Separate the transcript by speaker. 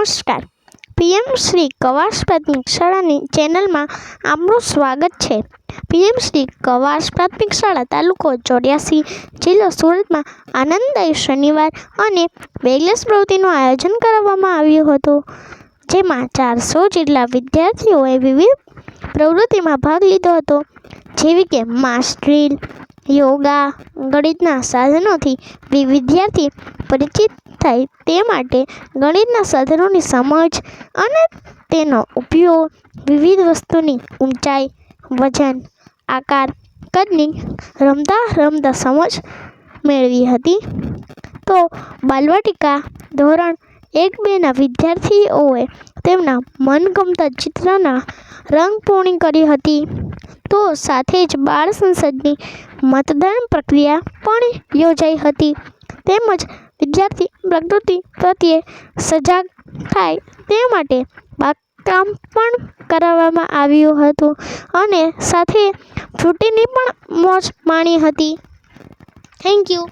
Speaker 1: નમસ્કાર. પીએમ શ્રી કવાસ પ્રાથમિક શાળાની ચેનલમાં આપનું સ્વાગત છે. પીએમ શ્રી કવાસ પ્રાથમિક શાળા તાલુકો 84 જિલ્લો સુરતમાં આનંદદાયી શનિવાર અને વેગલેસ પ્રવૃત્તિનું આયોજન કરવામાં આવ્યું હતું, જેમાં 400 જેટલા વિદ્યાર્થીઓએ વિવિધ પ્રવૃત્તિમાં ભાગ લીધો હતો, જેવી કે માસ ડ્રીલ, યોગા, ગણિતના સાધનોથી વિદ્યાર્થી પરિચિત થાય તે માટે ગણિતના સાધનોની સમજ અને તેનો ઉપયોગ, વિવિધ વસ્તુની ઊંચાઈ, વજન, આકાર, કદની રમતા સમજ મેળવી હતી. તો બાલવાટિકા ધોરણ 1-2ના વિદ્યાર્થીઓએ તેમના મનગમતા ચિત્રના રંગપૂર્ણી કરી હતી. તો સાથે જ બાળ સંસદની મતદાન પ્રક્રિયા પણ યોજાઈ હતી, તેમજ વિદ્યાર્થી પ્રકૃતિ પ્રત્યે સજાગ થાય તે માટે બાગકામ પણ કરાવવામાં આવ્યું હતું અને સાથે ફ્રૂટીની પણ મોજ માણી હતી. Thank you.